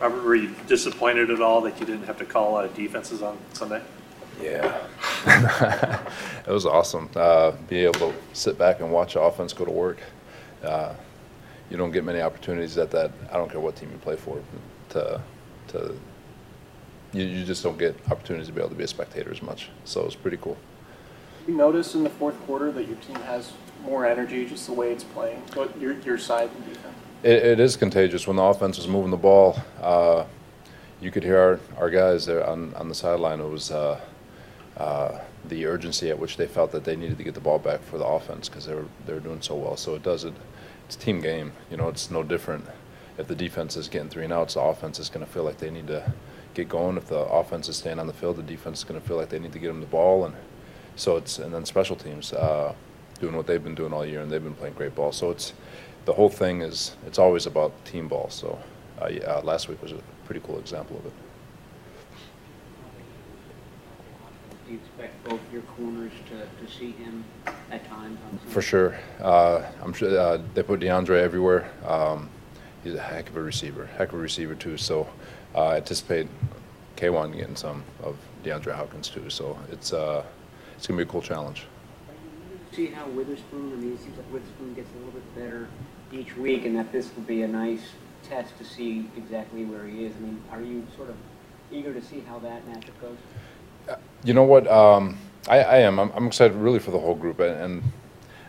Robert, were you disappointed at all that you didn't have to call defenses on Sunday? Yeah, it was awesome. Be able to sit back and watch offense go to work. You don't get many opportunities at that. I don't care what team you play for. You just don't get opportunities to be able to be a spectator as much. So it was pretty cool. You notice in the fourth quarter that your team has more energy, just the way it's playing. But your side and defense. It is contagious. When the offense was moving the ball, you could hear our guys there on the sideline. It was the urgency at which they felt that they needed to get the ball back for the offense because they were doing so well. So it's a team game. You know, it's no different. If the defense is getting 3 and outs, the offense is going to feel like they need to get going. If the offense is staying on the field, the defense is going to feel like they need to get them the ball. And so and then special teams doing what they've been doing all year, and they've been playing great ball. So the whole thing it's always about team ball. So last week was a pretty cool example of it. Do you expect both your corners to see him at times? For sure. I'm sure they put DeAndre everywhere. He's a heck of a receiver too. So I anticipate K1 getting some of DeAndre Hopkins too. So it's going to be a cool challenge. See how Witherspoon, it seems like Witherspoon gets a little bit better each week, and that this will be a nice test to see exactly where he is. Are you sort of eager to see how that matchup goes? You know what? I am. I'm excited really for the whole group, and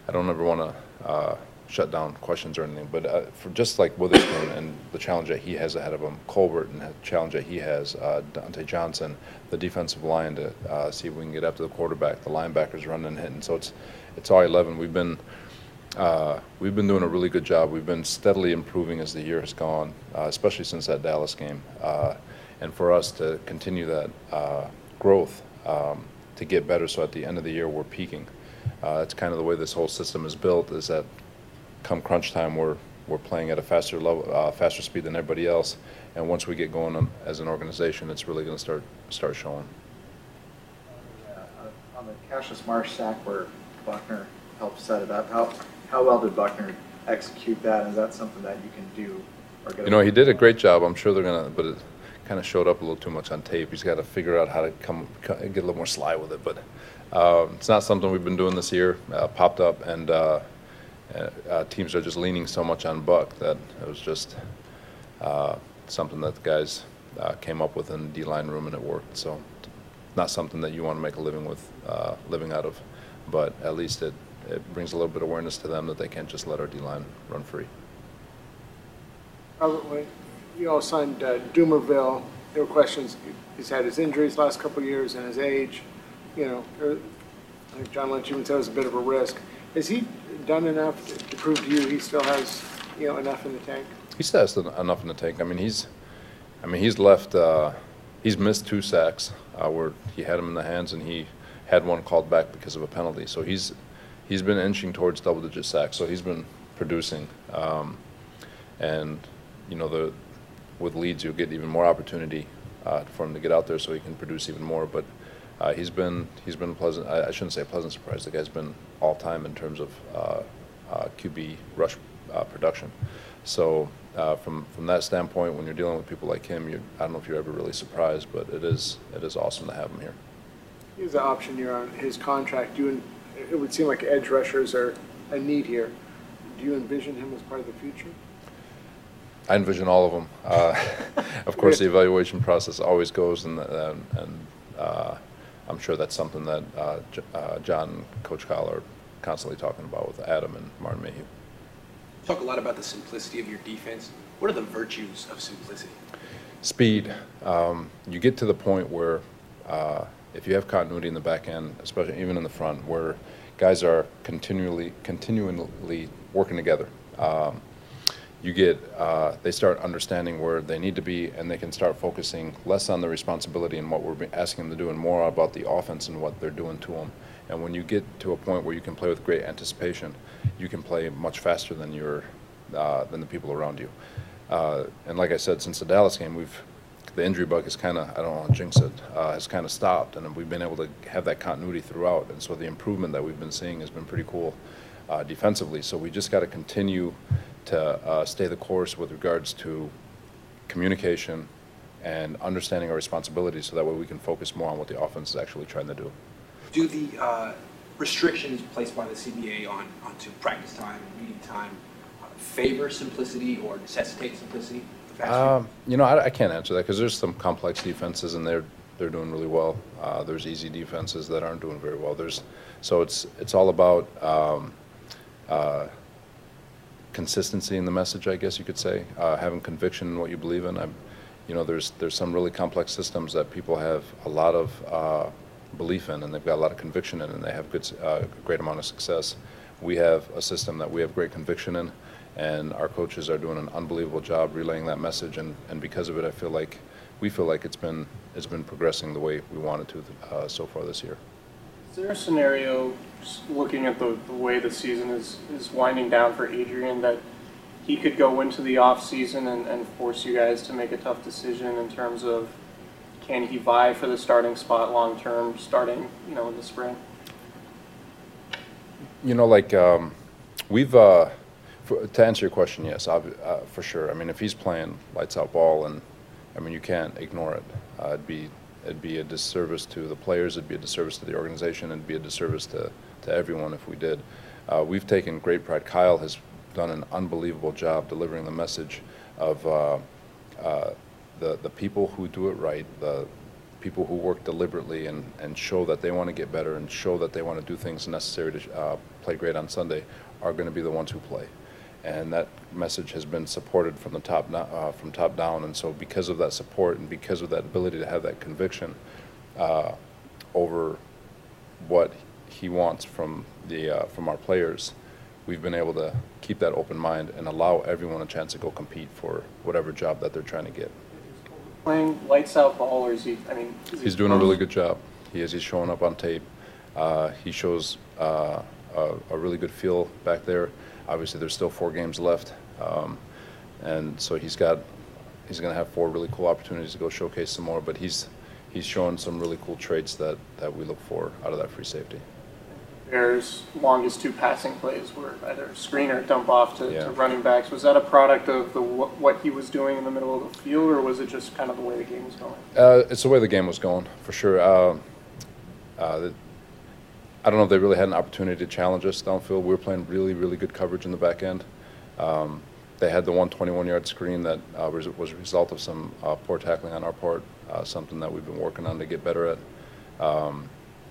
I don't ever want to shut down questions or anything, but for just like Witherspoon and the challenge that he has ahead of him, Colbert and the challenge that he has, Dante Johnson, the defensive line to see if we can get after the quarterback, the linebackers running and hitting. So it's all 11. We've been doing a really good job. We've been steadily improving as the year has gone, especially since that Dallas game. And for us to continue that growth, to get better, so at the end of the year we're peaking. That's kind of the way this whole system is built. Is that come crunch time, we're playing at a faster level, faster speed than everybody else. And once we get going as an organization, it's really going to start showing. On the Cassius Marsh sack where Buckner helped set it up, how well did Buckner execute that? Is that something that you can do? You know, he did a great job. I'm sure they're going to, but it kind of showed up a little too much on tape. He's got to figure out how to get a little more sly with it. But it's not something we've been doing this year. Popped up, and teams are just leaning so much on Buck that it was just something that the guys came up with in the D-line room, and it worked. So not something that you want to make a living out of, but at least it brings a little bit of awareness to them that they can't just let our D-line run free. Robert, when you all signed Dumerville, there were questions. He's had his injuries last couple of years and his age. You know, I think John Lynch even said it was a bit of a risk. Has he done enough to prove to you he still has, enough in the tank? He still has enough in the tank. He's left. He's missed 2 sacks where he had them in the hands, and he had one called back because of a penalty. So he's been inching towards double-digit sacks. So he's been producing, and with Leeds you'll get even more opportunity for him to get out there so he can produce even more. But he's been pleasant. I shouldn't say a pleasant surprise. The guy's been all-time in terms of QB rush production. So from that standpoint, when you're dealing with people like him, I don't know if you're ever really surprised, but it is awesome to have him here. He's an option year on his contract. It would seem like edge rushers are a need here. Do you envision him as part of the future? I envision all of them. Of course, the evaluation process always goes, and I'm sure that's something that John and Coach Kyle are constantly talking about with Adam and Martin Mayhew. Talk a lot about the simplicity of your defense. What are the virtues of simplicity? Speed. You get to the point where if you have continuity in the back end, especially even in the front, where guys are continually working together, they start understanding where they need to be, and they can start focusing less on the responsibility and what we're asking them to do, and more about the offense and what they're doing to them. And when you get to a point where you can play with great anticipation, you can play much faster than the people around you. And like I said, since the Dallas game, the injury bug is kind of, I don't want to jinx it, has kind of stopped, and we've been able to have that continuity throughout. And so the improvement that we've been seeing has been pretty cool defensively. So we just got to continue to stay the course with regards to communication, and understanding our responsibilities so that way we can focus more on what the offense is actually trying to do. Do the restrictions placed by the CBA onto practice time and meeting time favor simplicity or necessitate simplicity? You know, I can't answer that because there's some complex defenses and they're doing really well. There's easy defenses that aren't doing very well. So it's all about consistency in the message, I guess you could say, having conviction in what you believe in. You know, there's some really complex systems that people have a lot of belief in, and they've got a lot of conviction in, and they have a great amount of success. We have a system that we have great conviction in, and our coaches are doing an unbelievable job relaying that message, and because of it, we feel like it's been progressing the way we wanted to so far this year. Is there a scenario, just looking at the way the season is winding down for Adrian, that he could go into the off season and force you guys to make a tough decision in terms of can he vie for the starting spot long term, starting in the spring? You know, like to answer your question, yes, for sure. I mean, if he's playing lights out ball, and I mean, you can't ignore it. It'd be a disservice to the players. It'd be a disservice to the organization. It'd be a disservice to everyone if we did. We've taken great pride. Kyle has done an unbelievable job delivering the message of the people who do it right, the people who work deliberately and show that they want to get better and show that they want to do things necessary to play great on Sunday are going to be the ones who play. And that message has been supported from the top down. And so because of that support and because of that ability to have that conviction over what he wants from our players, we've been able to keep that open mind and allow everyone a chance to go compete for whatever job that they're trying to get. Playing lights out ball, or is he? I mean, he's doing a really good job. He's showing up on tape. He shows a really good feel back there. Obviously, there's still 4 games left, and so he's going to have 4 really cool opportunities to go showcase some more. But he's showing some really cool traits that we look for out of that free safety. Bears' longest 2 passing plays were either a screen or a dump off to running backs. Was that a product of what he was doing in the middle of the field, or was it just kind of the way the game was going? It's the way the game was going, for sure. I don't know if they really had an opportunity to challenge us downfield. We were playing really, really good coverage in the back end. They had the 121-yard screen that was a result of some poor tackling on our part, something that we've been working on to get better at.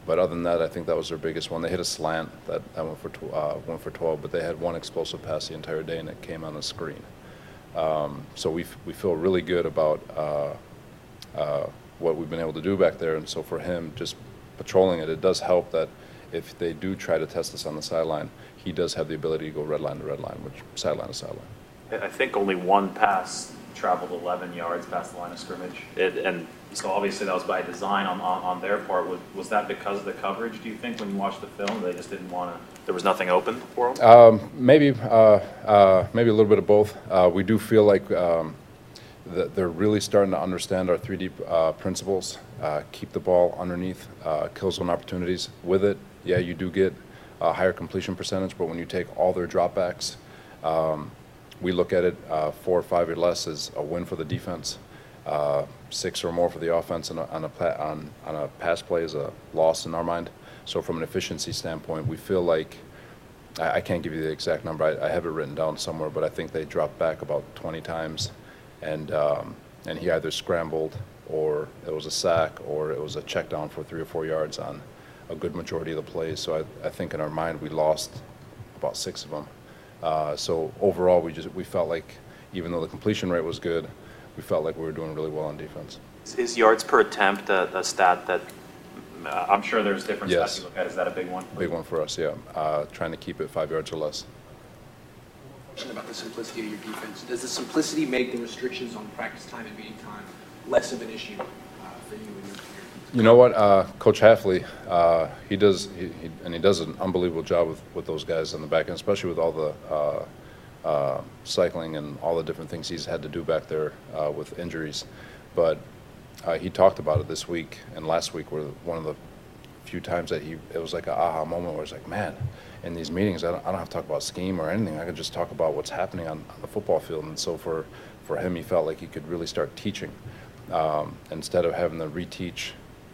But other than that, I think that was their biggest one. They hit a slant that went for 12, but they had 1 explosive pass the entire day, and it came on a screen. So we feel really good about what we've been able to do back there. And so for him, just patrolling it does help that if they do try to test us on the sideline, he does have the ability to go red line to red line, which sideline to sideline. I think only 1 pass traveled 11 yards past the line of scrimmage. And so obviously that was by design on their part. Was that because of the coverage, do you think, when you watched the film? They just didn't want to, there was nothing open for them? Maybe a little bit of both. We do feel like that they're really starting to understand our 3D principles. Keep the ball underneath, kill zone opportunities. With it, yeah, you do get a higher completion percentage, but when you take all their dropbacks, we look at it 4 or 5 or less as a win for the defense. 6 or more for the offense on a pass play is a loss in our mind. So from an efficiency standpoint, we feel like, I can't give you the exact number. I have it written down somewhere, but I think they dropped back about 20 times, and he either scrambled, or it was a sack, or it was a check down for 3 or 4 yards on a good majority of the plays. So I think in our mind we lost about 6 of them. So overall, we felt like, even though the completion rate was good, we felt like we were doing really well on defense. Is yards per attempt a stat that I'm sure there's different Yes. stats you look at? Is that a big one? Big one for us, yeah. Trying to keep it 5 yards or less. Question about the simplicity of your defense. Does the simplicity make the restrictions on practice time and meeting time less of an issue for you and your team? You know what, Coach Halfley, he does an unbelievable job with those guys on the back end, especially with all the cycling and all the different things he's had to do back there with injuries. But he talked about it this week and last week, where one of the few times that it was like an aha moment where it's like, man, in these meetings, I don't have to talk about scheme or anything. I can just talk about what's happening on the football field. And so for for him, he felt like he could really start teaching instead of having to reteach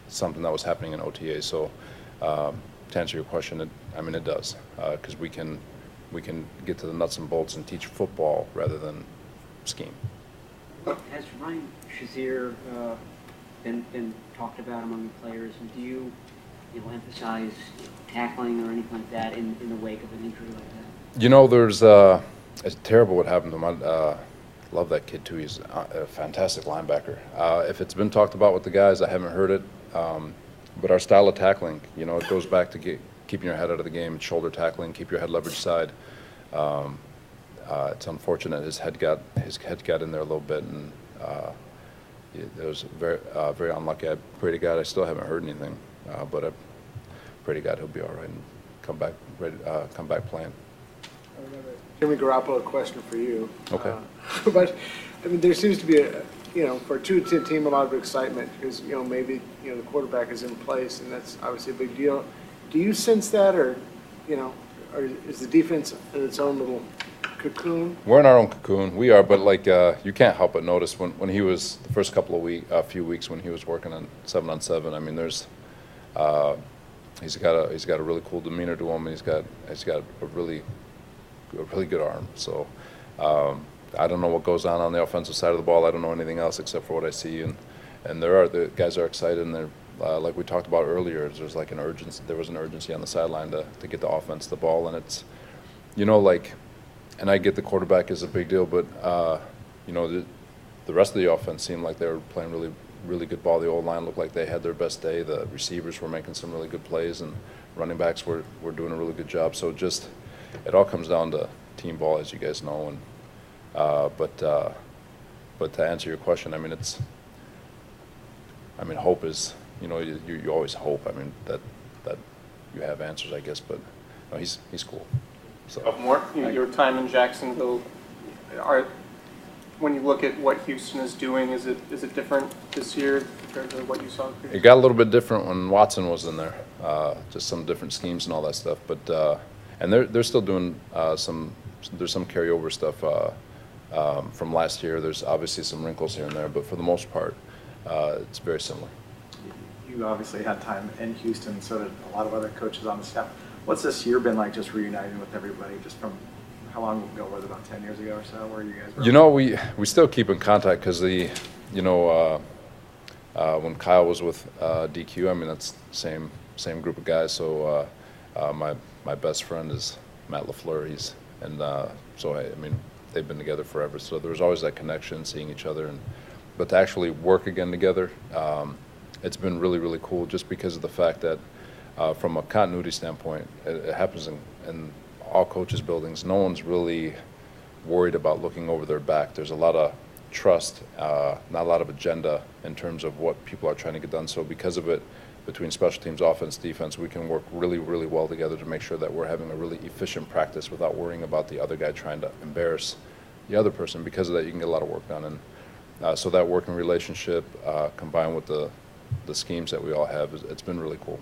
something that was happening in OTA. So to answer your question, it does, because we can get to the nuts and bolts and teach football rather than scheme. Has Ryan Shazier been talked about among the players, and do you emphasize tackling or anything like that in the wake of an injury like that? You know, it's terrible what happened to him. Love that kid too. He's a fantastic linebacker. If it's been talked about with the guys, I haven't heard it. But our style of tackling, it goes back to keeping your head out of the game, shoulder tackling, keep your head leverage side. It's unfortunate his head got in there a little bit, and it was very unlucky. I pray to God I still haven't heard anything, but I pray to God he'll be all right and come back playing. Jimmy Garoppolo, a question for you. Okay. But there seems to be for a 2-10 team, a lot of excitement because maybe the quarterback is in place, and that's obviously a big deal. Do you sense that, or or is the defense in its own little cocoon? We're in our own cocoon. We are, but you can't help but notice when he was the first few weeks when he was working on 7-on-7. I mean, he's got a really cool demeanor to him. He's got a really good arm. So I don't know what goes on the offensive side of the ball. I don't know anything else except for what I see, and the guys are excited, and they're like we talked about earlier. There was an urgency on the sideline to get the offense the ball, and it's and I get the quarterback is a big deal, but the rest of the offense seemed like they were playing really, really good ball. The old line looked like they had their best day. The receivers were making some really good plays, and running backs were doing a really good job. So it all comes down to team ball, as you guys know. And but to answer your question, hope is you always hope. That you have answers, I guess. But no, he's cool. So More your time in Jacksonville, when you look at what Houston is doing, is it different this year compared to what you saw previously? it got a little bit different when Watson was in there. Just some different schemes and all that stuff. But and they're still doing there's some carryover stuff from last year. There's obviously some wrinkles here and there, but for the most part, it's very similar. You obviously had time in Houston, so did a lot of other coaches on the staff. What's this year been like, just reuniting with everybody, just from how long ago was it, about 10 years ago or so, where you guys were? We still keep in contact because when Kyle was with DQ, that's the same group of guys. So my best friend is Matt LaFleur. They've been together forever. So there was always that connection, seeing each other, but to actually work again together, it's been really, really cool just because of the fact that from a continuity standpoint, it happens in all coaches' buildings. No one's really worried about looking over their back. There's a lot of trust, not a lot of agenda in terms of what people are trying to get done. So because of it, between special teams, offense, defense, we can work really, really well together to make sure that we're having a really efficient practice without worrying about the other guy trying to embarrass the other person. Because of that, you can get a lot of work done. And so that working relationship combined with the schemes that we all have, it's been really cool.